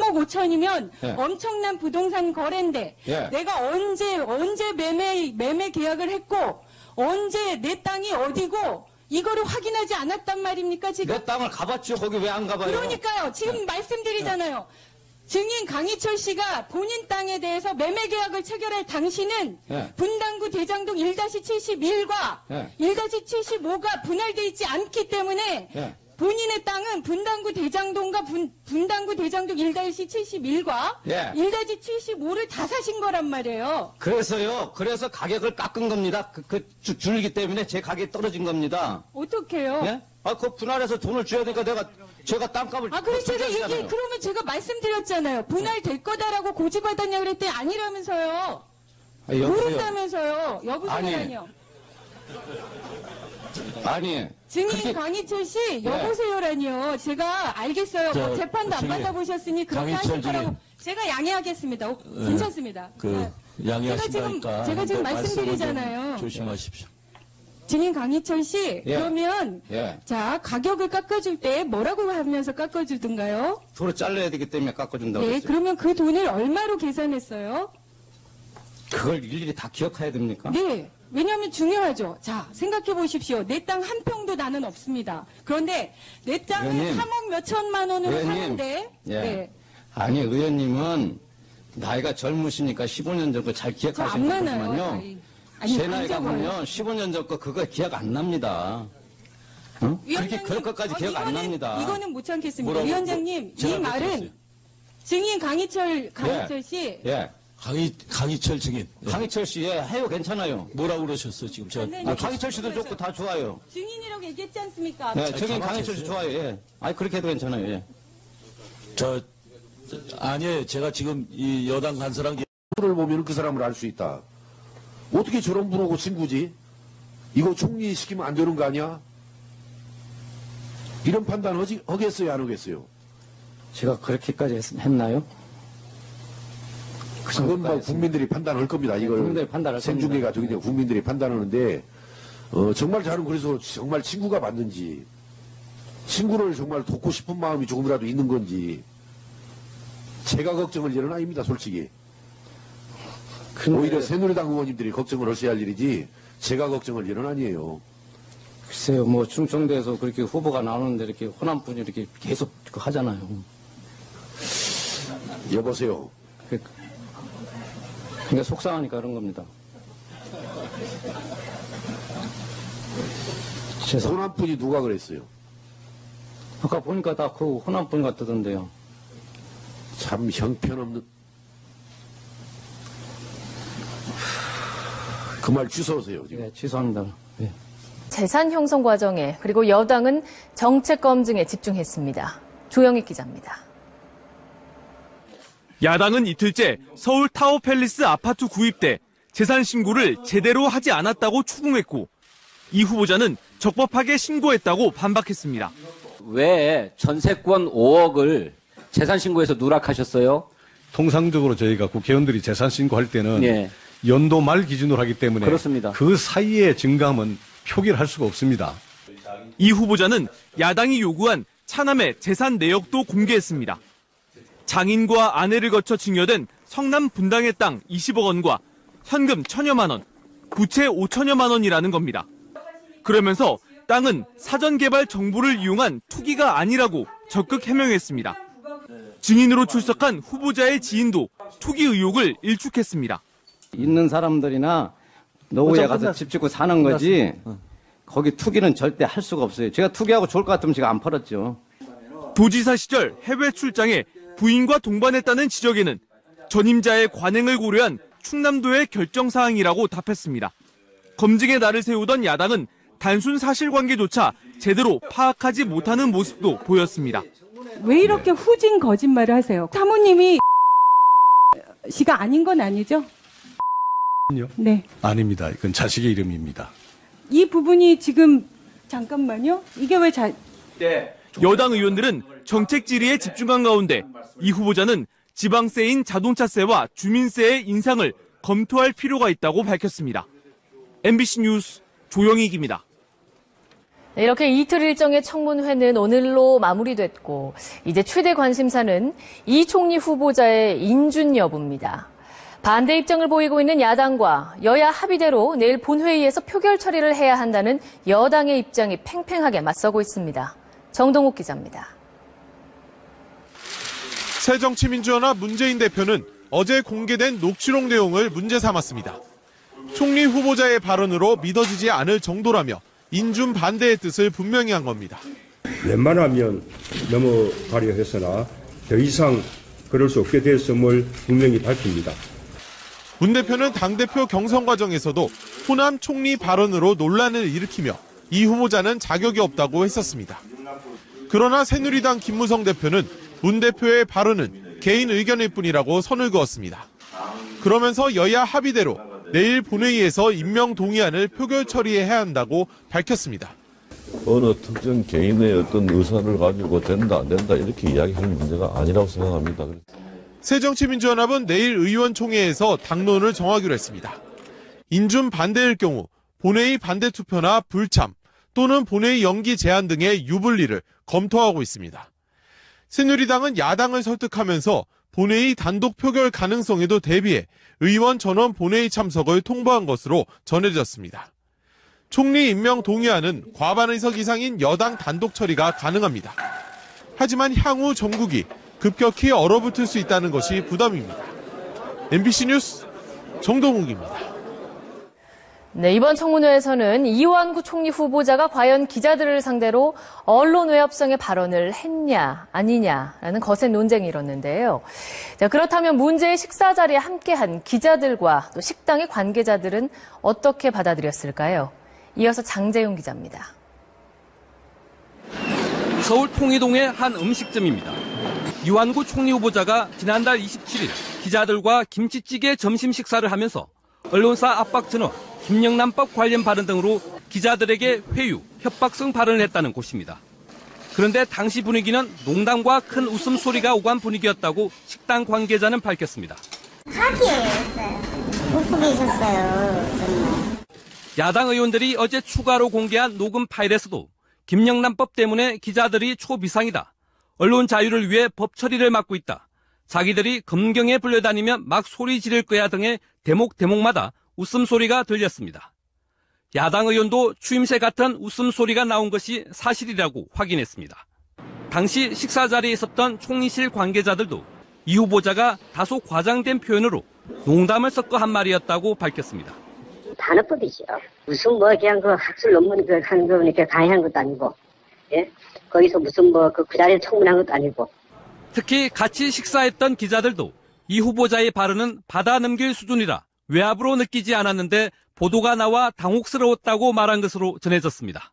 3억 5천이면 예. 엄청난 부동산 거래인데 예. 내가 언제 매매 계약을 했고 언제 내 땅이 어디고 이거를 확인하지 않았단 말입니까 지금? 내 땅을 가봤죠. 거기 왜 안 가봐요? 그러니까요. 지금 말씀드리잖아요. 증인 강희철 씨가 본인 땅에 대해서 매매 계약을 체결할 당시는 예. 분당구 대장동 1-71과 예. 1-75가 분할돼 있지 않기 때문에 예. 본인의 땅은 분당구 대장동과 분당구 대장동 1-71과 예. 1-75를 다 사신 거란 말이에요. 그래서요. 그래서 가격을 깎은 겁니다. 줄기 때문에 제 가격이 떨어진 겁니다. 어떡해요? 예? 그 분할해서 돈을 줘야 되니까 제가 땅값을. 그래서 제가 줬잖아요. 그러면 제가 말씀드렸잖아요. 분할될 거다라고 고지받았냐 그랬더니 아니라면서요. 여보세요? 모른다면서요. 여보세요라뇨. 아니. 증인 그렇게- 강희철 씨 여보세요라뇨. 제가 알겠어요. 뭐 재판도 안 증인 받아보셨으니 그렇게 강희철 하실 거라고 증인. 제가 양해하겠습니다. 괜찮습니다. 양해하신다니까. 제가 지금 말씀드리잖아요. 말씀을 좀 조심하십시오. 증인 강희철 씨 예. 그러면 예. 자 가격을 깎아줄 때 뭐라고 하면서 깎아주든가요? 도로 잘라야 되기 때문에 깎아준다고 네, 그랬어요. 그러면 그 돈을 얼마로 계산했어요? 그걸 일일이 다 기억해야 됩니까? 네. 왜냐하면 중요하죠. 자, 생각해 보십시오. 내 땅 한 평도 나는 없습니다. 그런데 내 땅은 의원님. 3억 몇 천만 원으로 의원님. 사는데, 예. 네. 아니, 의원님은 나이가 젊으시니까 15년 전 거 잘 저 안 기억하시는 많아요. 거지만요. 아니, 제 안 나이가 적어요. 보면 15년 전 거 그거 기억 안 납니다. 응? 그렇게 위원장님, 그럴 것까지 기억 안 납니다. 이거는 못 참겠습니다. 뭐라고? 위원장님, 이 제가 말은 묻었어요. 증인 강희철 씨, 예. 강희철 증인. 강희철 씨, 예, 해요, 괜찮아요. 뭐라고 그러셨어요, 지금? 제가 네, 강희철 씨도 좋고 다 좋아요. 증인이라고 얘기했지 않습니까? 네, 증인 가만히 강희철 씨 계세요. 좋아요, 예. 아니, 그렇게 해도 괜찮아요, 예. 아니에요. 제가 지금 이 여당 간사랑 를 보면 그 사람을 알 수 있다. 어떻게 저런 분하고 친구지? 이거 총리시키면 안 되는 거 아니야? 이런 판단 하겠어요, 안 하겠어요? 제가 그렇게까지 했나요? 그건 뭐 국민들이 판단할 겁니다. 이걸 국민들이 판단할 생중계가 겁니다. 저기 국민들이 판단하는데 정말 저는 그래서 정말 친구가 맞는지 친구를 정말 돕고 싶은 마음이 조금이라도 있는 건지 제가 걱정을 일은 아닙니다, 솔직히. 오히려 새누리당 의원님들이 걱정을 하셔야 할 일이지 제가 걱정을 일은 아니에요. 글쎄요, 뭐 충청도에서 그렇게 후보가 나오는데 이렇게 호남분이 이렇게 계속 하잖아요. 여보세요. 그러니까 속상하니까 그런 겁니다. 호남분이 누가 그랬어요? 아까 보니까 다 그 호남분 같던데요. 참 형편없는. 그 말 취소하세요, 지금. 네, 취소합니다. 네. 재산 형성 과정에 그리고 여당은 정책 검증에 집중했습니다. 조영익 기자입니다. 야당은 이틀째 서울 타워팰리스 아파트 구입 때 재산 신고를 제대로 하지 않았다고 추궁했고 이 후보자는 적법하게 신고했다고 반박했습니다. 왜 전세권 5억을 재산신고에서 누락하셨어요? 통상적으로 저희가 국회의원들이 재산 신고할 때는 예. 연도 말 기준으로 하기 때문에 그렇습니다. 그 사이의 증감은 표기를 할 수가 없습니다. 이 후보자는 야당이 요구한 차남의 재산 내역도 공개했습니다. 장인과 아내를 거쳐 증여된 성남 분당의 땅 20억 원과 현금 1,000여만 원, 부채 5천여만 원이라는 겁니다. 그러면서 땅은 사전개발 정보를 이용한 투기가 아니라고 적극 해명했습니다. 증인으로 출석한 후보자의 지인도 투기 의혹을 일축했습니다. 있는 사람들이나 노후에 가서 집 짓고 사는 거지 거기 투기는 절대 할 수가 없어요. 제가 투기하고 좋을 것 같으면 제가 안 팔았죠. 도지사 시절 해외 출장에 부인과 동반했다는 지적에는 전임자의 관행을 고려한 충남도의 결정사항이라고 답했습니다. 검증의 날을 세우던 야당은 단순 사실관계조차 제대로 파악하지 못하는 모습도 보였습니다. 왜 이렇게 후진 거짓말을 하세요? 사모님이 씨가 아닌 건 아니죠? 네. 아닙니다. 이건 자식의 이름입니다. 이 부분이 지금 잠깐만요. 이게 왜 여당 의원들은 정책 질의에 집중한 가운데 이 후보자는 지방세인 자동차세와 주민세의 인상을 검토할 필요가 있다고 밝혔습니다. MBC 뉴스 조영익입니다. 이렇게 이틀 일정의 청문회는 오늘로 마무리됐고 이제 최대 관심사는 이 총리 후보자의 인준 여부입니다. 반대 입장을 보이고 있는 야당과 여야 합의대로 내일 본회의에서 표결 처리를 해야 한다는 여당의 입장이 팽팽하게 맞서고 있습니다. 정동욱 기자입니다. 새정치민주연합 문재인 대표는 어제 공개된 녹취록 내용을 문제 삼았습니다. 총리 후보자의 발언으로 믿어지지 않을 정도라며 인준 반대의 뜻을 분명히 한 겁니다. 웬만하면 넘어가려 했으나 더 이상 그럴 수 없게 됐음을 분명히 밝힙니다. 문 대표는 당대표 경선 과정에서도 호남 총리 발언으로 논란을 일으키며 이 후보자는 자격이 없다고 했었습니다. 그러나 새누리당 김무성 대표는 문 대표의 발언은 개인 의견일 뿐이라고 선을 그었습니다. 그러면서 여야 합의대로 내일 본회의에서 임명 동의안을 표결 처리해야 한다고 밝혔습니다. 어느 특정 개인의 어떤 의사를 가지고 된다 안 된다 이렇게 이야기할 문제가 아니라고 생각합니다. 새정치민주연합은 내일 의원총회에서 당론을 정하기로 했습니다. 인준 반대일 경우 본회의 반대 투표나 불참 또는 본회의 연기 제한 등의 유불리를 검토하고 있습니다. 새누리당은 야당을 설득하면서 본회의 단독 표결 가능성에도 대비해 의원 전원 본회의 참석을 통보한 것으로 전해졌습니다. 총리 임명 동의안은 과반 의석 이상인 여당 단독 처리가 가능합니다. 하지만 향후 정국이 급격히 얼어붙을 수 있다는 것이 부담입니다. MBC 뉴스 정동욱입니다. 네, 이번 청문회에서는 이완구 총리 후보자가 과연 기자들을 상대로 언론 외압성의 발언을 했냐 아니냐라는 거센 논쟁이 일었는데요. 자, 그렇다면 문제의 식사 자리에 함께한 기자들과 또 식당의 관계자들은 어떻게 받아들였을까요? 이어서 장재용 기자입니다. 서울 통이동의 한 음식점입니다. 이완구 총리 후보자가 지난달 27일 기자들과 김치찌개 점심 식사를 하면서 언론사 압박 전화, 김영란법 관련 발언 등으로 기자들에게 회유, 협박성 발언을 했다는 곳입니다. 그런데 당시 분위기는 농담과 큰 웃음소리가 오간 분위기였다고 식당 관계자는 밝혔습니다. 사기였어요. 웃고 계셨어요. 정말. 야당 의원들이 어제 추가로 공개한 녹음 파일에서도 김영란법 때문에 기자들이 초비상이다. 언론 자유를 위해 법 처리를 맡고 있다. 자기들이 검경에 불려다니면 막 소리 지를 거야 등의 대목마다 웃음소리가 들렸습니다. 야당 의원도 추임새 같은 웃음소리가 나온 것이 사실이라고 확인했습니다. 당시 식사 자리에 있었던 총리실 관계자들도 이 후보자가 다소 과장된 표현으로 농담을 섞어 한 말이었다고 밝혔습니다. 단어법이죠. 무슨 그냥 학술 논문 하는 거 이렇게 강의한 것도 아니고, 예? 거기서 무슨 그 자리에 청문한 것도 아니고. 특히 같이 식사했던 기자들도 이 후보자의 발언은 받아 넘길 수준이라 외압으로 느끼지 않았는데 보도가 나와 당혹스러웠다고 말한 것으로 전해졌습니다.